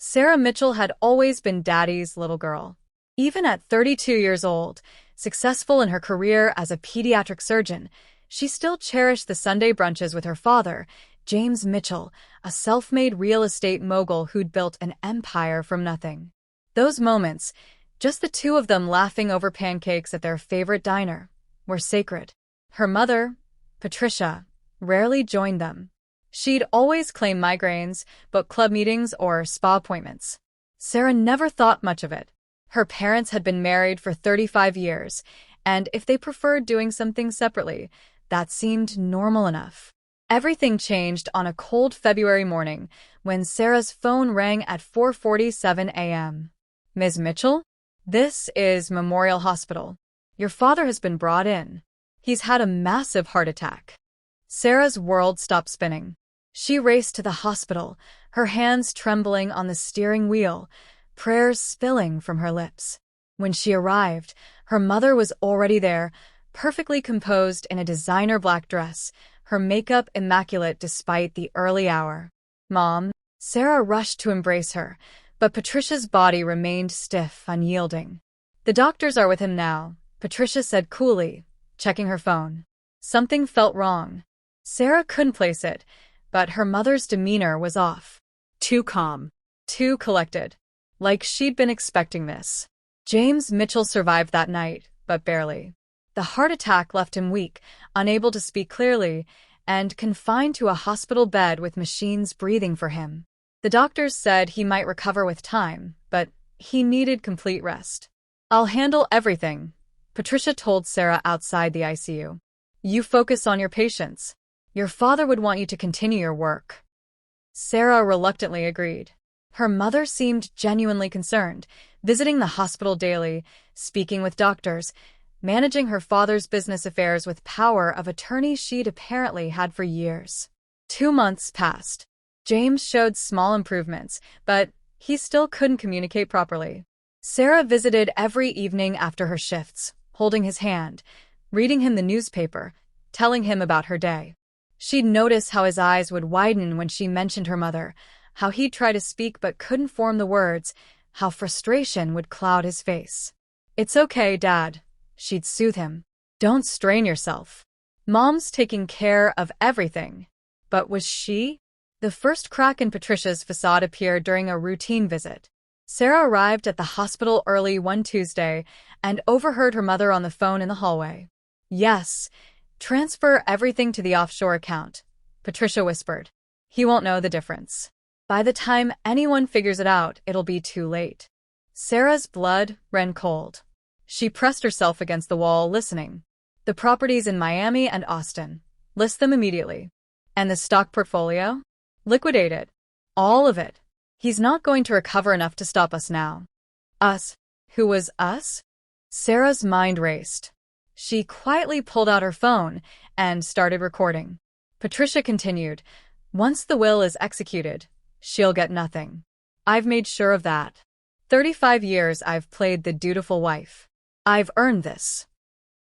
Sarah Mitchell had always been Daddy's little girl. Even at 32 years old, successful in her career as a pediatric surgeon, she still cherished the Sunday brunches with her father, James Mitchell, a self-made real estate mogul who'd built an empire from nothing. Those moments, just the two of them laughing over pancakes at their favorite diner, were sacred. Her mother, Patricia, rarely joined them. She'd always claim migraines, book club meetings, or spa appointments. Sarah never thought much of it. Her parents had been married for 35 years, and if they preferred doing something separately, that seemed normal enough. Everything changed on a cold February morning when Sarah's phone rang at 4:47 a.m. "Ms. Mitchell? This is Memorial Hospital. Your father has been brought in. He's had a massive heart attack." Sarah's world stopped spinning. She raced to the hospital, her hands trembling on the steering wheel, prayers spilling from her lips. When she arrived, her mother was already there, perfectly composed in a designer black dress, her makeup immaculate despite the early hour. "Mom." Sarah rushed to embrace her, but Patricia's body remained stiff, unyielding. "The doctors are with him now," Patricia said coolly, checking her phone. Something felt wrong. Sarah couldn't place it, but her mother's demeanor was off. Too calm, too collected. Like she'd been expecting this. James Mitchell survived that night, but barely. The heart attack left him weak, unable to speak clearly, and confined to a hospital bed with machines breathing for him. The doctors said he might recover with time, but he needed complete rest. "I'll handle everything," Patricia told Sarah outside the ICU. "You focus on your patients. Your father would want you to continue your work." Sarah reluctantly agreed. Her mother seemed genuinely concerned, visiting the hospital daily, speaking with doctors, managing her father's business affairs with power of attorney she'd apparently had for years. 2 months passed. James showed small improvements, but he still couldn't communicate properly. Sarah visited every evening after her shifts, holding his hand, reading him the newspaper, telling him about her day. She'd notice how his eyes would widen when she mentioned her mother, how he'd try to speak but couldn't form the words, how frustration would cloud his face. "It's okay, Dad," she'd soothe him. "Don't strain yourself. Mom's taking care of everything." But was she? The first crack in Patricia's facade appeared during a routine visit. Sarah arrived at the hospital early one Tuesday and overheard her mother on the phone in the hallway. "Yes, transfer everything to the offshore account," Patricia whispered. "He won't know the difference. By the time anyone figures it out, it'll be too late." Sarah's blood ran cold. She pressed herself against the wall, listening. "The properties in Miami and Austin. List them immediately. And the stock portfolio? Liquidate it. All of it. He's not going to recover enough to stop us now." Us? Who was us? Sarah's mind raced. She quietly pulled out her phone and started recording. Patricia continued, "Once the will is executed, she'll get nothing. I've made sure of that. 35 years I've played the dutiful wife. I've earned this."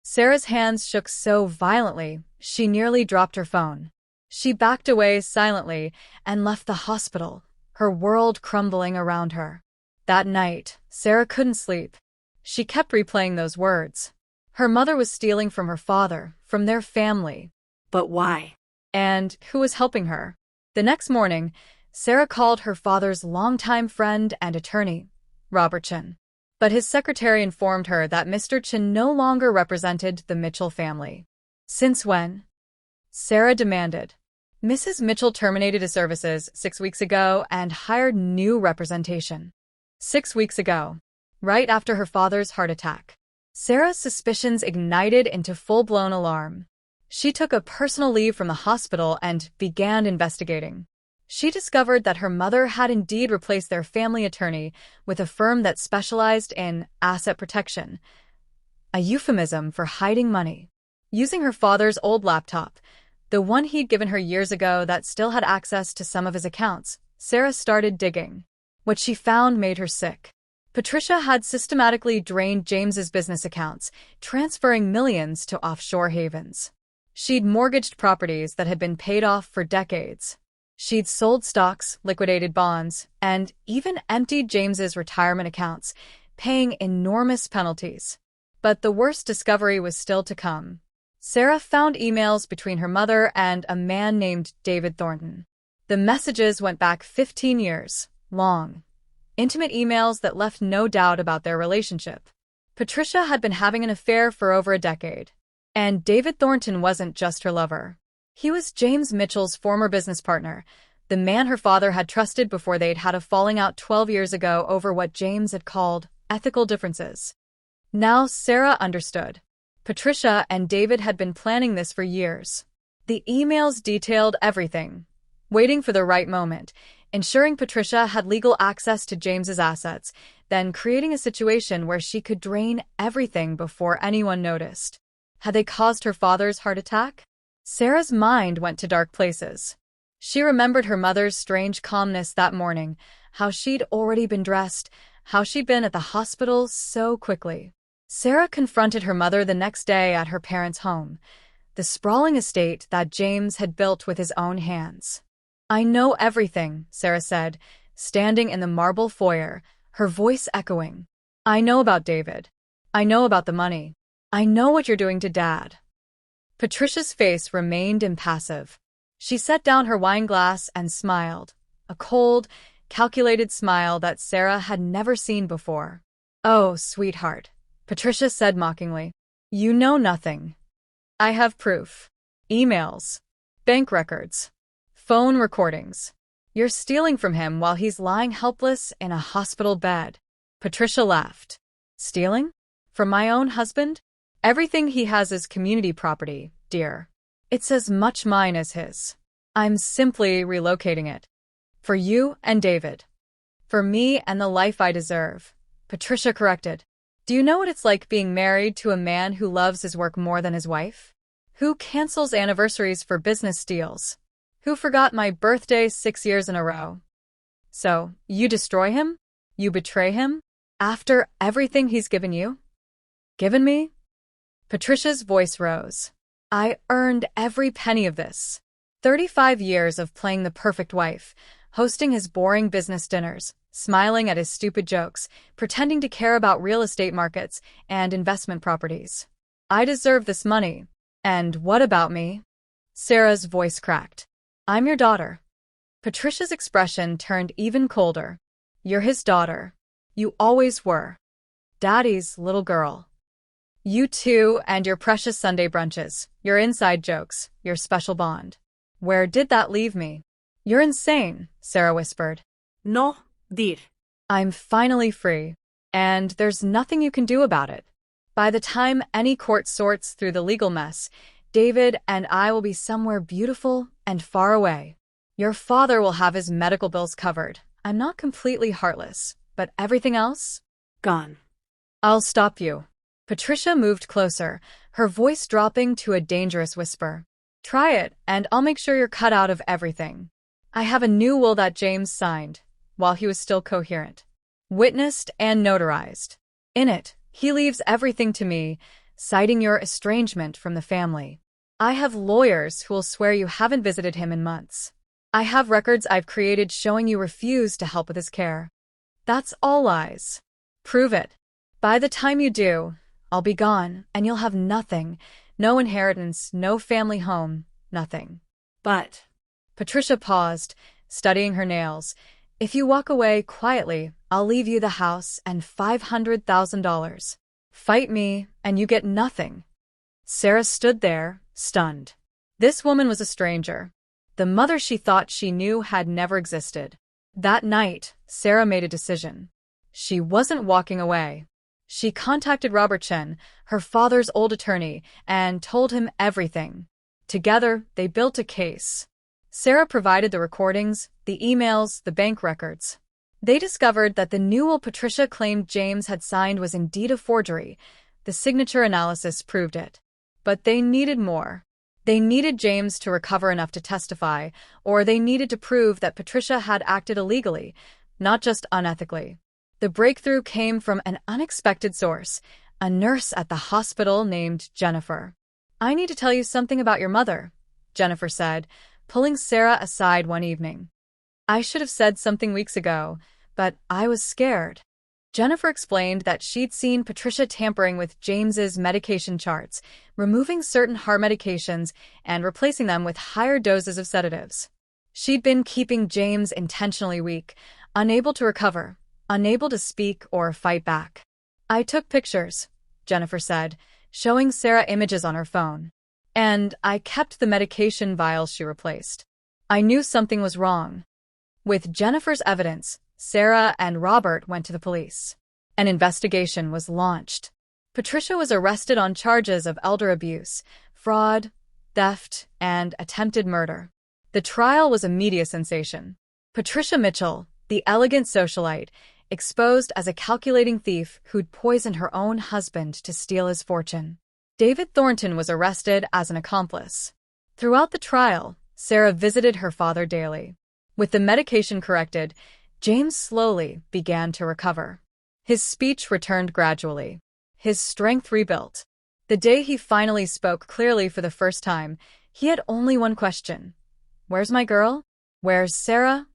Sarah's hands shook so violently, she nearly dropped her phone. She backed away silently and left the hospital, her world crumbling around her. That night, Sarah couldn't sleep. She kept replaying those words. Her mother was stealing from her father, from their family. But why? And who was helping her? The next morning, Sarah called her father's longtime friend and attorney, Robert Chin. But his secretary informed her that Mr. Chin no longer represented the Mitchell family. "Since when?" Sarah demanded. "Mrs. Mitchell terminated his services 6 weeks ago and hired new representation." 6 weeks ago, right after her father's heart attack. Sarah's suspicions ignited into full-blown alarm. She took a personal leave from the hospital and began investigating. She discovered that her mother had indeed replaced their family attorney with a firm that specialized in asset protection, a euphemism for hiding money. Using her father's old laptop, the one he'd given her years ago that still had access to some of his accounts, Sarah started digging. What she found made her sick. Patricia had systematically drained James's business accounts, transferring millions to offshore havens. She'd mortgaged properties that had been paid off for decades. She'd sold stocks, liquidated bonds, and even emptied James's retirement accounts, paying enormous penalties. But the worst discovery was still to come. Sarah found emails between her mother and a man named David Thornton. The messages went back 15 years, long. Intimate emails that left no doubt about their relationship. Patricia had been having an affair for over a decade. And David Thornton wasn't just her lover. He was James Mitchell's former business partner, the man her father had trusted before they'd had a falling out 12 years ago over what James had called ethical differences. Now Sarah understood. Patricia and David had been planning this for years. The emails detailed everything, waiting for the right moment, ensuring Patricia had legal access to James's assets, then creating a situation where she could drain everything before anyone noticed. Had they caused her father's heart attack? Sarah's mind went to dark places. She remembered her mother's strange calmness that morning, how she'd already been dressed, how she'd been at the hospital so quickly. Sarah confronted her mother the next day at her parents' home, the sprawling estate that James had built with his own hands. "I know everything," Sarah said, standing in the marble foyer, her voice echoing. "I know about David. I know about the money. I know what you're doing to Dad." Patricia's face remained impassive. She set down her wine glass and smiled, a cold, calculated smile that Sarah had never seen before. "Oh, sweetheart," Patricia said mockingly. "You know nothing. I have proof. Emails, bank records, phone recordings. You're stealing from him while he's lying helpless in a hospital bed." Patricia laughed. "Stealing? From my own husband? Everything he has is community property, dear. It's as much mine as his. I'm simply relocating it. For you and David. For me and the life I deserve," Patricia corrected. "Do you know what it's like being married to a man who loves his work more than his wife? Who cancels anniversaries for business deals? Who forgot my birthday 6 years in a row? So, you destroy him? You betray him? After everything he's given you? Given me?" Patricia's voice rose. "I earned every penny of this. 35 years of playing the perfect wife, hosting his boring business dinners, smiling at his stupid jokes, pretending to care about real estate markets and investment properties. I deserve this money. And what about me?" Sarah's voice cracked. "I'm your daughter." Patricia's expression turned even colder. "You're his daughter. You always were. Daddy's little girl. You too and your precious Sunday brunches, your inside jokes, your special bond. Where did that leave me?" "You're insane," Sarah whispered. No, dear. "I'm finally free. And there's nothing you can do about it. By the time any court sorts through the legal mess, David and I will be somewhere beautiful and far away. Your father will have his medical bills covered. I'm not completely heartless, but everything else? Gone." I'll stop you." Patricia moved closer, her voice dropping to a dangerous whisper. "Try it, and I'll make sure you're cut out of everything. I have a new will that James signed, while he was still coherent. Witnessed and notarized. In it, he leaves everything to me, citing your estrangement from the family. I have lawyers who will swear you haven't visited him in months. I have records I've created showing you refuse to help with his care. That's all lies. Prove it. By the time you do, I'll be gone, and you'll have nothing. No inheritance, no family home, nothing." "But..." Patricia paused, studying her nails. "If you walk away quietly, I'll leave you the house and $500,000. Fight me, and you get nothing." Sarah stood there, stunned. This woman was a stranger. The mother she thought she knew had never existed. That night, Sarah made a decision. She wasn't walking away. She contacted Robert Chen, her father's old attorney, and told him everything. Together, they built a case. Sarah provided the recordings, the emails, the bank records. They discovered that the new will Patricia claimed James had signed was indeed a forgery. The signature analysis proved it. But they needed more. They needed James to recover enough to testify, or they needed to prove that Patricia had acted illegally, not just unethically. The breakthrough came from an unexpected source, a nurse at the hospital named Jennifer. "I need to tell you something about your mother," Jennifer said, pulling Sarah aside one evening. "I should have said something weeks ago, but I was scared." Jennifer explained that she'd seen Patricia tampering with James's medication charts, removing certain heart medications and replacing them with higher doses of sedatives. She'd been keeping James intentionally weak, unable to recover, unable to speak or fight back. "I took pictures," Jennifer said, showing Sarah images on her phone. "And I kept the medication vials she replaced. I knew something was wrong." With Jennifer's evidence, Sarah and Robert went to the police. An investigation was launched. Patricia was arrested on charges of elder abuse, fraud, theft, and attempted murder. The trial was a media sensation. Patricia Mitchell, the elegant socialite, exposed as a calculating thief who'd poisoned her own husband to steal his fortune. David Thornton was arrested as an accomplice. Throughout the trial, Sarah visited her father daily. With the medication corrected, James slowly began to recover. His speech returned gradually. His strength rebuilt. The day he finally spoke clearly for the first time, he had only one question. "Where's my girl? Where's Sarah?"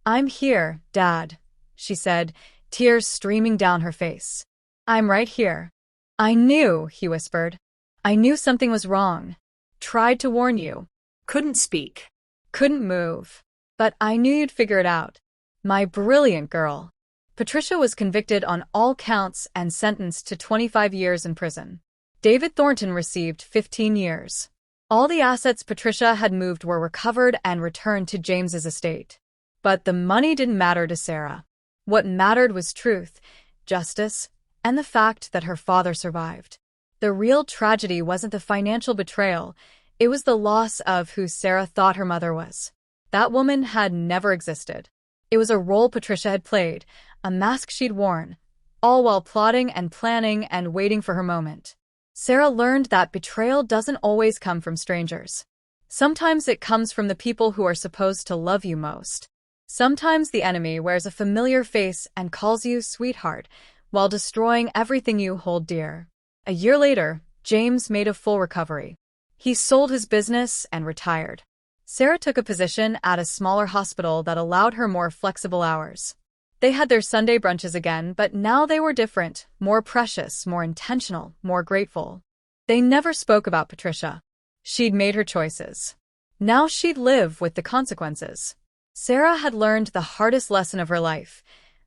"I'm here, Dad," she said, tears streaming down her face. "I'm right here." "I knew," he whispered. "I knew something was wrong. Tried to warn you. Couldn't speak. Couldn't move. But I knew you'd figure it out. My brilliant girl." Patricia was convicted on all counts and sentenced to 25 years in prison. David Thornton received 15 years. All the assets Patricia had moved were recovered and returned to James's estate. But the money didn't matter to Sarah. What mattered was truth, justice, and the fact that her father survived. The real tragedy wasn't the financial betrayal, it was the loss of who Sarah thought her mother was. That woman had never existed. It was a role Patricia had played, a mask she'd worn, all while plotting and planning and waiting for her moment. Sarah learned that betrayal doesn't always come from strangers. Sometimes it comes from the people who are supposed to love you most. Sometimes the enemy wears a familiar face and calls you sweetheart, while destroying everything you hold dear. A year later, James made a full recovery. He sold his business and retired. Sarah took a position at a smaller hospital that allowed her more flexible hours. They had their Sunday brunches again, but now they were different, more precious, more intentional, more grateful. They never spoke about Patricia. She'd made her choices. Now she'd live with the consequences. Sarah had learned the hardest lesson of her life,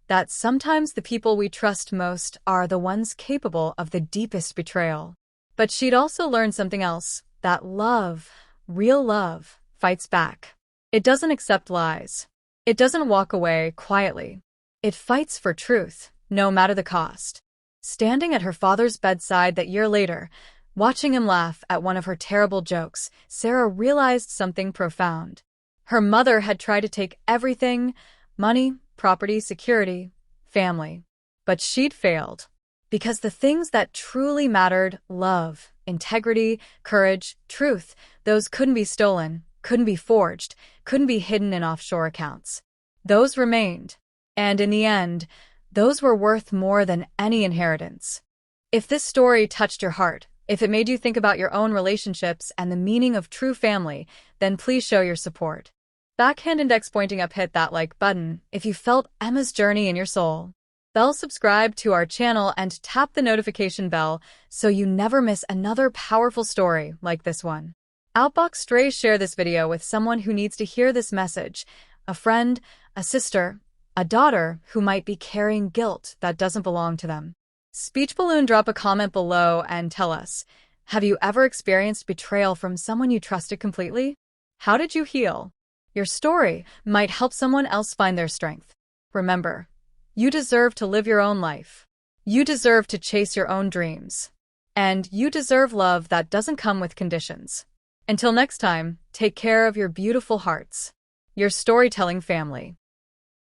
that sometimes the people we trust most are the ones capable of the deepest betrayal. But she'd also learned something else, that love, real love, fights back. It doesn't accept lies. It doesn't walk away quietly. It fights for truth, no matter the cost. Standing at her father's bedside that year later, watching him laugh at one of her terrible jokes, Sarah realized something profound. Her mother had tried to take everything, money, property, security, family. But she'd failed. Because the things that truly mattered, love, integrity, courage, truth, those couldn't be stolen, couldn't be forged, couldn't be hidden in offshore accounts. Those remained. And in the end, those were worth more than any inheritance. If this story touched your heart, if it made you think about your own relationships and the meaning of true family, then please show your support. Backhand index pointing up, hit that like button if you felt Emma's journey in your soul. Subscribe to our channel and tap the notification bell so you never miss another powerful story like this one. Outbox Strays, share this video with someone who needs to hear this message, a friend, a sister, a daughter who might be carrying guilt that doesn't belong to them. Speech Balloon, drop a comment below and tell us, have you ever experienced betrayal from someone you trusted completely? How did you heal? Your story might help someone else find their strength. Remember, you deserve to live your own life. You deserve to chase your own dreams. And you deserve love that doesn't come with conditions. Until next time, take care of your beautiful hearts. Your storytelling family.